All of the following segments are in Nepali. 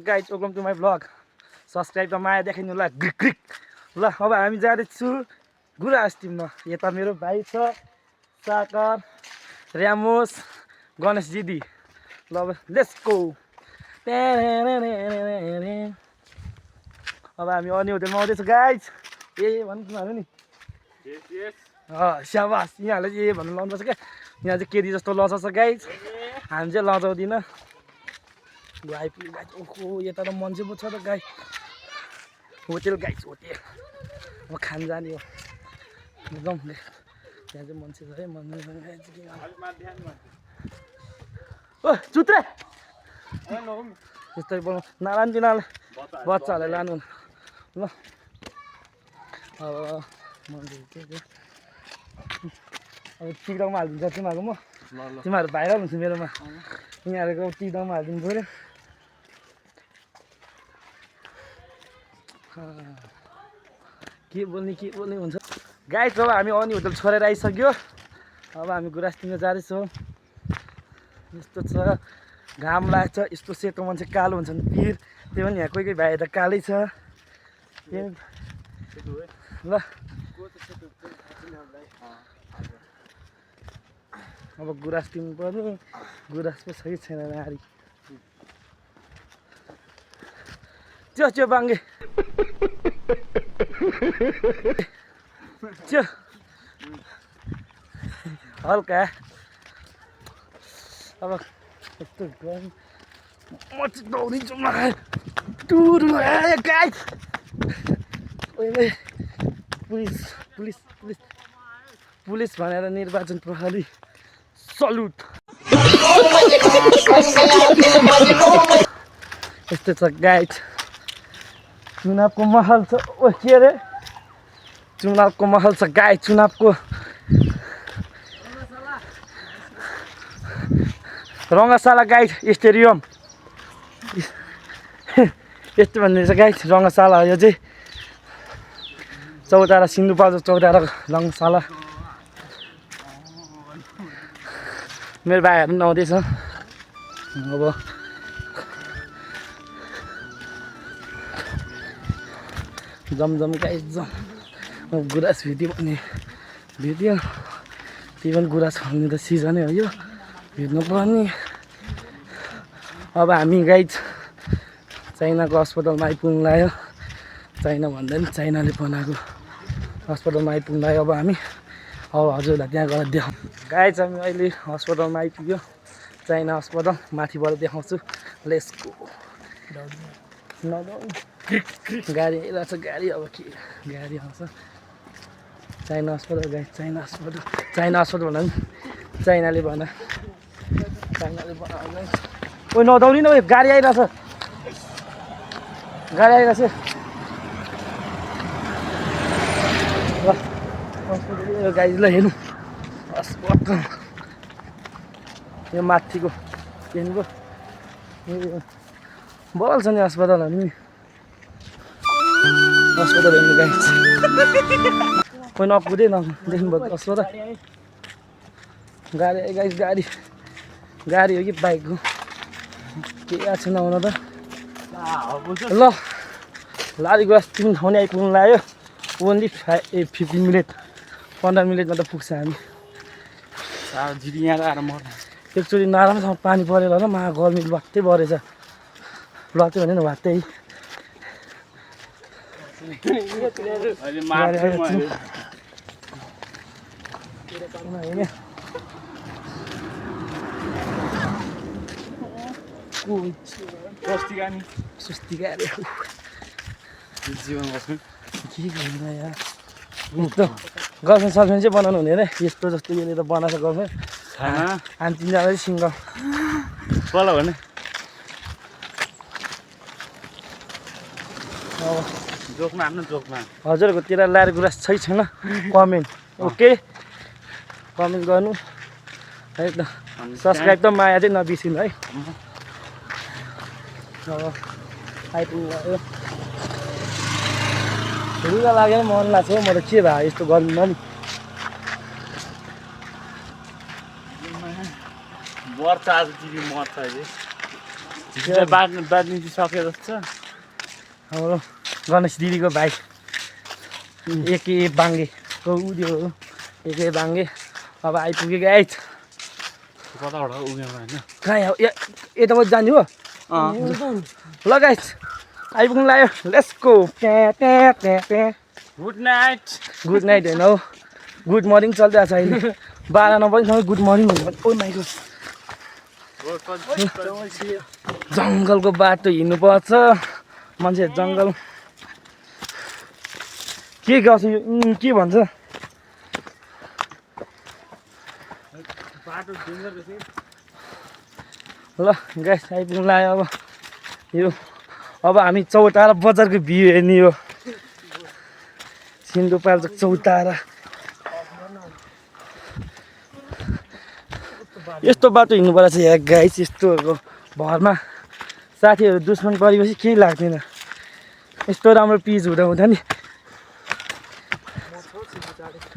Guys welcome to my blog subscribe त माया देखाइनु ल ग्रिक ग्रिक ल अब हामी जाँदैछु गुराँस टिममा यता मेरो भाइ छ साकर र्यामोस गणेश दिदी ल अब लेट्स गो अब हामी अनि होटेलमा आउँदैछ गाइज ए भन्नु तिमीहरू नि स्याबास यहाँहरूले ए भन्नु लाउनुपर्छ क्या यहाँ चाहिँ केदी जस्तो लजाउँछ गाइज हामी चाहिँ लजाउँदिन आइपुग्यो गाइज ओहो यता त मान्छे पो छ त गाई होटेल गाइज होटेल अब खान जाने हो एकदम त्यहाँ चाहिँ मान्छे छ है ओ चुत्रे त्यस्तै बोल्नु नारायण तिनीहरूले बच्चाहरूलाई लानु ल अब मान्छे के अब टिकटकमा हालिदिन्छ तिमीहरूको म तिमीहरू भाइरल हुन्छ मेरोमा यिनीहरूको टिकटकमा हालिदिनु पऱ्यो के बोल्ने हुन्छ गाइस अब हामी अनि होटल छोडेर आइसक्यो अब हामी गुराँस टिममा जाँदैछौँ यस्तो छ घाम लाग्छ यस्तो सेतो मान्छे कालो हुन्छ नि पिर त्यो पनि यहाँ कोही कोही भाइ त कालै छ ल अब गुराँस टिम पनि गुराँस पो छ कि छैन नारी त्यो बाङ्गे त्यो हल्का अब यस्तो म चाहिँ दौडिन्छु म टुरु गाइस पुलिस भनेर निर्वाचन प्रहरी सल्युट यस्तो छ गाइस चुनावको माहौल छ ओ के अरे चुनावको माहौल छ गाई चुनावको रङ्गशाला गाई स्टेडियम यस्तो भन्ने छ गाई रङ्गशाला यो चाहिँ चौतारा सिन्धुपाल्चोक चौतारा रङ्गशाला मेरो भाइहरू पनि आउँदैछ अब जमजम गाई जम गुराँस भिडियो त्यही पनि गुराँस खाने त सिजनै हो यो भेट्नु पर्ने अब हामी गाइज चाइनाको अस्पतालमा आइपुग्नु लाग्यो चाइना भन्दा पनि चाइनाले बनाएको अस्पतालमा आइपुग्नु लाग्यो अब हामी अब हजुरलाई त्यहाँ गएर देखाउँ गाइज हामी अहिले अस्पतालमा आइपुग्यो चाइना अस्पताल माथिबाट देखाउँछु लेट्स गो गाडी आइरहेको छ गाडी अब के गाडी आउँछ चाइना अस्पताल गाई चाइना अस्पताल भन्दा पनि चाइनाले बनायो ओ नदौडिन ओ गाडी आइरहेछ ल यो गाडीलाई हेर्नु अस्पताल यो माथिको हेर्नुको बल छ नि अस्पतालहरू नि अस्पताल हेर्नु गाई कोही नकुदे देख्नुभयो अस्पताल गाडी हो कि बाइक हो के याद छैन आउन त ल लारी गुराँस टिम ठाउँले आइपुग्नु लाग्यो ओन्ली 15 मिनट 15 मिनटमा त पुग्छ हामी एकचोटि नराम्रोसँग पानी परेर होला मा गर्मी भत्तै बढेछ लत्तै भने नि भत्तै सुस्ती गाडी जीवन बस्नु के गर्नु यार गर्लफ्रेन्ड सर्लफ्रेन्ड चाहिँ बनाउनु हुने अरे यस्तो जस्तो यसले त बनाएको गर्लफ्रेन्ड हामी तिनजना चाहिँ सिङ्गल बोला भने जोकमा आफ्नो जोकमा हजुरहरूकोतिर लाएर गुराँस छैन कमेन्ट ओके कमेन्ट गर्नु है त सब्सक्राइब त माया चाहिँ नबिर्सिनु है अब आइपुग्नु रुगा लाग्यो मन लाग्छ म त के भयो यस्तो गर्नु नि मर्छ आज टिभी मर्छ अहिले बाँड्नु सक्यो जस्तो छ हाम्रो गणेश दिदीको भाइ एके बाङ्गेको उयो हो एके बाङ्गे अब आइपुग्यो गाइस कताबाट उयो होइन कहाँ यताबाट जाने हो ल गाइस आइपुग्नु लाग्यो let's go good night good night होइन हौ गुड मर्निङ चलिरहेको छ अहिले 12 नबजीसम्म गुड मर्निङ हुन्छ भने ओ माइ गॉड जङ्गलको बाटो हिँड्नुपर्छ मान्छे जङ्गल के गर्छ यो के भन्छ ल गाइस आइपुग्नु लाग्यो अब हामी चौतारा बजारको भ्यू हेर्ने हो सिन्धुपाल्चोक चौतारा यस्तो बाटो हिँड्नु पर्छ यहाँ गाइस यस्तोहरूको भरमा साथीहरू दुश्मन परेपछि केही लाग्दैन यस्तो राम्रो पिच हुँदा हुँदा नि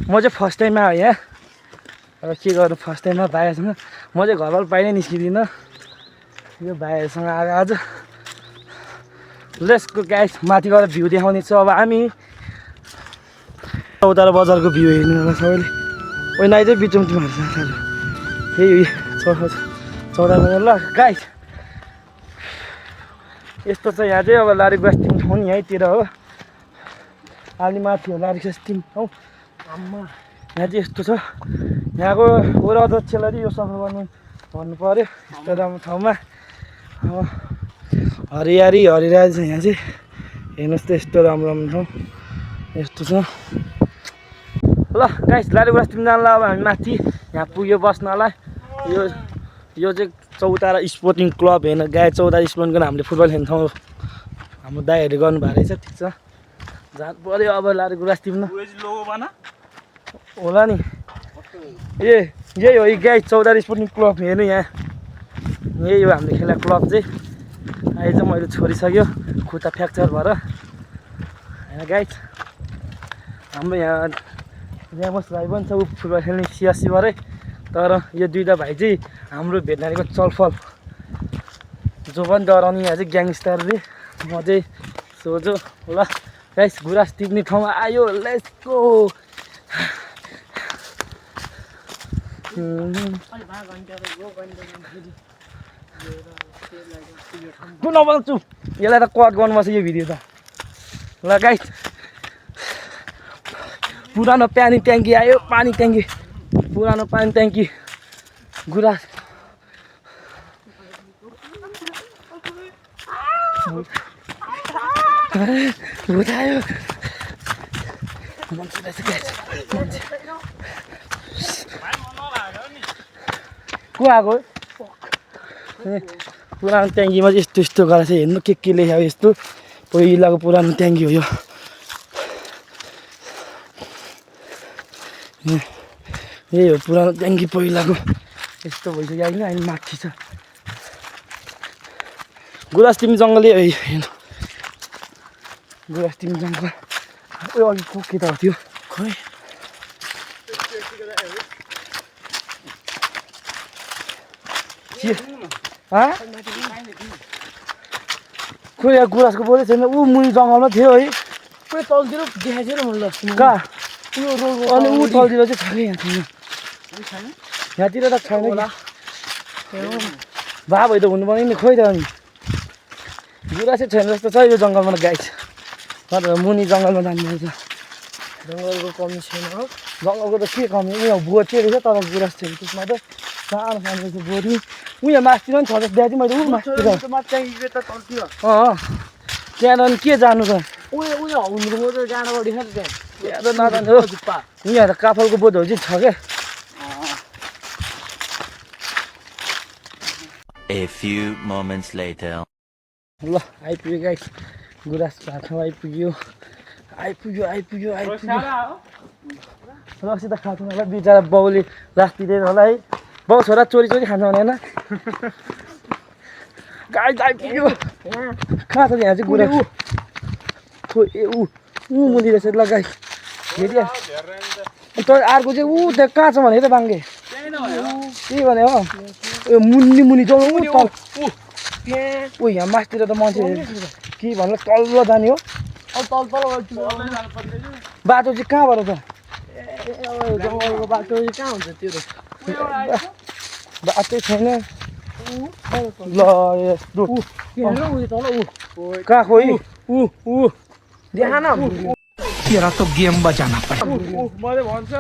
म चाहिँ फर्स्ट टाइममा हो यहाँ अब के गर्नु फर्स्ट टाइममा भाइहरूसँग म चाहिँ घरबाट बाहिरै निस्किदिनँ यो भाइहरूसँग आएर आज लेट्सको गाइस माथि गएर भ्यू देखाउने छु अब हामी चौतारा बजारको भ्यू हेर्नु होला सबैले ओइ नाइ चाहिँ बिचमा तिमीहरू त्यही चौतारा बजार ल गाइस यस्तो छ यहाँ चाहिँ अब लारी बस्ती ठाउँ नि यहीँतिर हो अलि माथि हो लारी बस्ती ठाउँ यहाँ चाहिँ यस्तो छ यहाँको वडा अध्यक्षलाई यो सफा गर्नु भन्नु पऱ्यो यस्तो राम्रो ठाउँमा अब हरियाली हरियाली छ यहाँ चाहिँ हेर्नुहोस् त यस्तो राम्रो राम्रो ठाउँ यस्तो छ ल गाइस लारी बस्तीमा जान्ला अब हामी माथि यहाँ पुग्यो बस्नलाई यो चाहिँ चौतारा स्पोर्टिङ क्लब हेर्न गाई चौतारा स्पोर्टिङको हामीले फुटबल खेल्ने ठाउँ हाम्रो दाइहरूले गर्नुभएको रहेछ ठिक छ जानु पऱ्यो अब लारी बस्तीमा होला नि यही हो यो गाई चौतारा स्पोर्टिङ क्लब हेर्नु यहाँ यही हो हामीले खेलेको क्लब चाहिँ अहिले चाहिँ मैले छोडिसक्यो खुट्टा फ्र्याक्चर भएर होइन गाइस हाम्रो यहाँ ऱ्यामोस भाइ पनि छ ऊ फुटबल खेल्ने सियासीबाटै तर यो दुईवटा भाइ चाहिँ हाम्रो भेटनारीको चलफल जो पनि डराउने यहाँ चाहिँ ग्याङस्टरले म चाहिँ सोझो ल गाइस गुराँस टिप्ने ठाउँमा आयो लेट्स गो कुन नबनाउँछु यसलाई त कट गर्नुपर्छ यो भिडियो त ल गाइस पुरानो पानी ट्याङ्की आयो पानी ट्याङ्की पुरानो पानी ट्याङ्की गुराँस उठायो को आएको पुरानो ट्याङ्कीमा चाहिँ यस्तो यस्तो गरेर चाहिँ हेर्नु के लेख्यो यस्तो पहिलाको पुरानो ट्याङ्की हो यो यही हो पुरानो ट्याङ्की पहिलाको यस्तो भइसक्यो होइन अहिले माथि छ गुराँस टिम जङ्गलै हेर्नु गुराँस टिम जङ्गल उयो अघि को केटा हो त्यो खोइ खोइ यहाँ गुराँसको बोलै छैन ऊ मुनि जङ्गलमा थियो है पुरै तलतिर देखाएको थियो र मैले कहाँ अनि ऊ तलतिर चाहिँ छैन यहाँ छैन यहाँतिर त छैन भा भइ त हुनु पर्ने नि खोइ त अनि गुराँसै छैन जस्तो छ यो जङ्गलमा गाई छ तर मुनि जङ्गलमा जानुपर्छ जङ्गलको कमी छैन हो जङ्गलको त के कमी उयो बोट चाहिँ रहेछ तर गुराँस छैन त्यसमा त सानो सानो रहेछ बोट नि उयो मासतिर पनि छ जस्तो बिहान मैले ऊ मासतिर त्यहाँदेखि के जानु त उयो हुनुको त जानु पऱ्यो त्यहाँ त नजानु हो यहाँ त काफलको बोटहरू चाहिँ छ क्या A few moments later. ल आइपुग्यो गाइस गुराँस भाटमा आइपुग्यो रक्सी त खाएको होला बिचरा बाउले राखिदिँदैन होला है बाउ छोरा चोरी खान्छ भने होइन गाइस आइपुग्यो कहाँ छ यहाँ चाहिँ गुराँस ए ऊ मुनि रहेछ ल गाइस हेरिया तर अर्को चाहिँ ऊ त्यहाँ कहाँ छ भने त बाङ्गे के भने हो यो मुनि मुनि जाउँ ओ यहाँ मास्तिर त मान्छे के भन्नु तल्लो जाने हो बाटो चाहिँ कहाँबाट छ जङ्गलको बाटो चाहिँ कहाँ हुन्छ त्यो बाटै छैन ल यस्तो कहाँ खोइ देखा न तेरा तो गेम बजाना पड़ा मैले भन्छ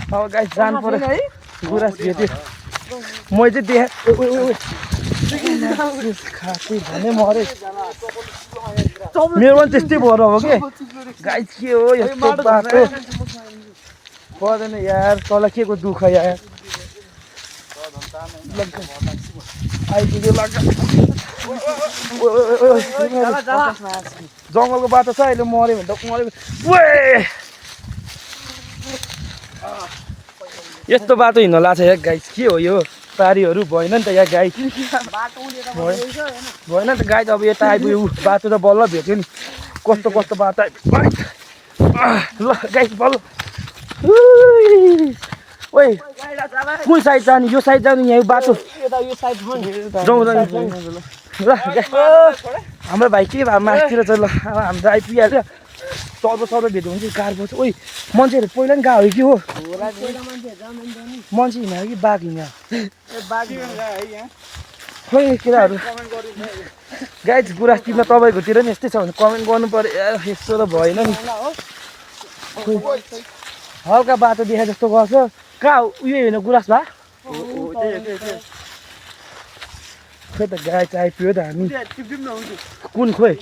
अब गाइस जानु पर्यो है गुराँस भेट्यो म चाहिँ खासै भने मरे मेरो पनि त्यस्तै भएर हो कि गाइस के हो यस्तो बाटो पर्दैन यार तल के को दुःख यार आइपुग्यो लाग्छ जङ्गलको बाटो छ अहिले मऱ्यो भने त मऱ्यो यस्तो बाटो हिँड्न लाग्छ यार गाइस के हो यो पारीहरू भएन नि त यहाँ गाई भएन नि त गाई त अब यता आइपुग्यो बाटो त बल्ल भेट्यो नि कस्तो कस्तो बाटो ल गाई बल्ल ओइ कुन साइड जाने यो साइड जाने यहाँ बाटो जाउँ ल हाम्रो भाइ के भए मासतिर चाहिँ ल अब हाम्रो आइपुगिहाल्यो चौधो भेट्यो भने चाहिँ कार पर्छ ओइ मान्छेहरू पहिला नि गएको कि हो मान्छे हिँड्यो कि बाघ हिँड्यो खोइ केटाहरू गाइज गुराँस टिप्न तपाईँकोतिर नि यस्तै छ भने कमेन्ट गर्नु पऱ्यो यस्तो त भएन नि खोइ हल्का बाटो देखा जस्तो गर्छ कहाँ उयो होइन गुराँस भए खोइ त गाई चाहिँ आइपुग्यो त हामी कुन खोइ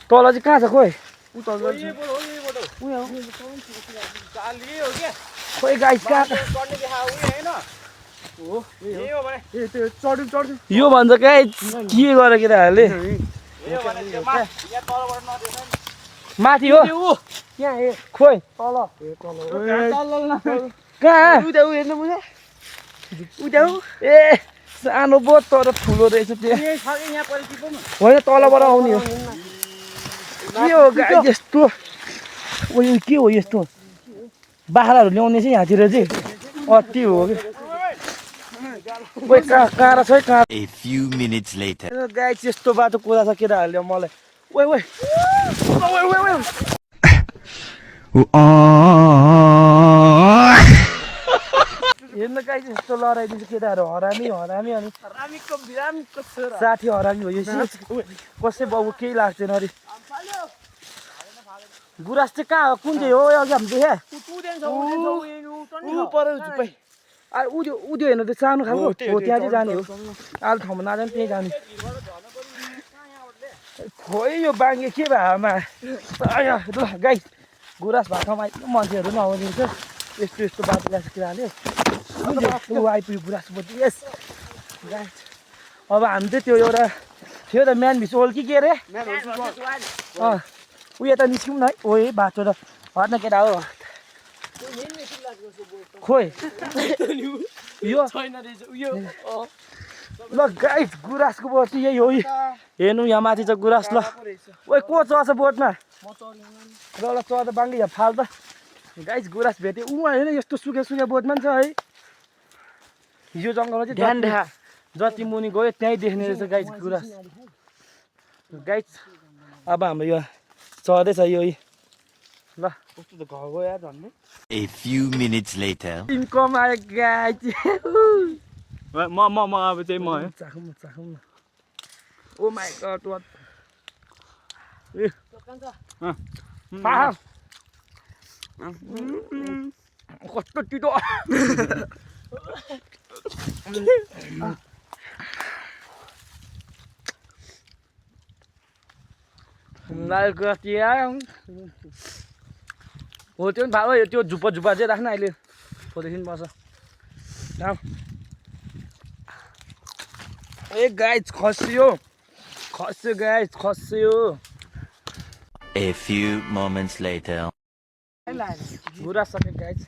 तल चाहिँ कहाँ छ खोइ खोइ गाई कहाँ यो भन्छ गाई के गर केटाहरूले माथि हो खोइ कहाँ ए सानो बोट तर ठुलो रहेछ त्यो होइन तलबाट आउने हो के हो गाई यस्तो उयो के हो यस्तो बाख्राहरू ल्याउने चाहिँ यहाँतिर चाहिँ अति हो कि काँडा छ है काँडा A few minutes later. गाई यस्तो बाटो कुदा छ केटाहरूले मलाई ओइ ओइ हेर्नु गाई यस्तो लडाइदिन्छ केटाहरू हरामी अनि साथी हरामी हो यो कसै बाबु केही लाग्दैन अरे गुराँस चाहिँ कहाँ हो कुन चाहिँ हो अघि हामी देखे उयो हेर्नु त सानो खालको हो त्यहाँ चाहिँ जाने हो आलो ठाउँमा नजाने त्यहीँ जाने खोइ यो बाङ्गे के भएमा ल गाई गुराँस भएको ठाउँमा मान्छेहरू नआउदिन्छ यस्तो बाटो ल्याएको केटाले आइपुग्यो गुराँस बोटी यस गाई अब हामी चाहिँ त्यो एउटा थियो त म्यान भिस ओल कि के अरे उयो त निस्क्यौँ न है ओए बाटो त हर्न केटा हो खोइ यो ल गाई गुराँसको बोट चाहिँ यही हो हेर्नु यहाँ माथि छ गुराँस ल ओइ को चढ्छ बोटमा ल चढ बाङ्गे यहाँ फाल त गाइस गुराँस भेट्यो होइन यस्तो सुके बोटमा नि छ है यो जङ्गलमा चाहिँ ध्यान देखा जति मुनि गयो त्यहीँ देख्ने रहेछ गाइस गुराँस गाइस अब हाम्रो यो चढ्दैछ यो ल कस्तो त घर गयो यार झन्डै A few minutes later. Income आयो गाइस म अब चाहिँ म चाखौँ न ओ माई गॉड व्हाट कस्तो टिटो हो त्यो पनि भाइ त्यो झुप्पा चाहिँ राख्न अहिले फोटोसिन पर्छ ए गाइस खस्यो A few moments later. गुराँस सक्यो गाइस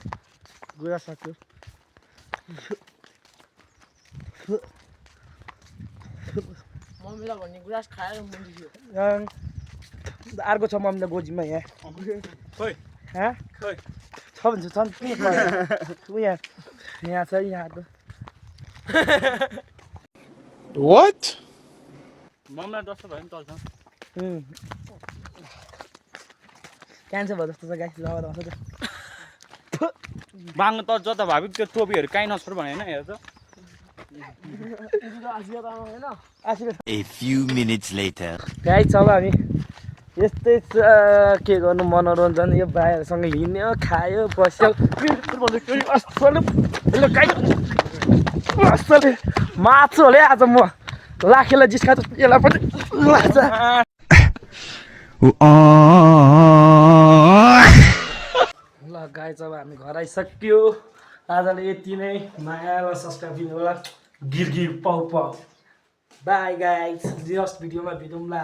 गुराँस सक्यो मम्मीलाई भन्ने गुराँस खाएर मुन्डी थियो अर्को छ मम्मीलाई गोजीमा यहाँ खोइ छ भन्छ छ नि यहाँ छ यहाँ त मम्मीलाई जस्तो भयो नि चल्छ क्यान्सर भयो जस्तो छ गाइस लगाएर आउँछ त्यो बाङ्ग त जता भाबी त्यो टोपीहरू काहीँ नछोड भने होइन हेर त A few minutes later. Guys अब हामी यस्तै के गर्नु मनोरञ्जन यो भाइहरूसँग हिँड्यो खायो बस्यो माछु होला आज म लाखेलाई जिस्का यसलाई पनि ल गाइस अब हामी घर आइसक्यो आजले यति नै माया र सब्सक्राइब दिनु होला गिर पाउ बाई गाइस नेक्स्ट भिडियोमा भेटौँला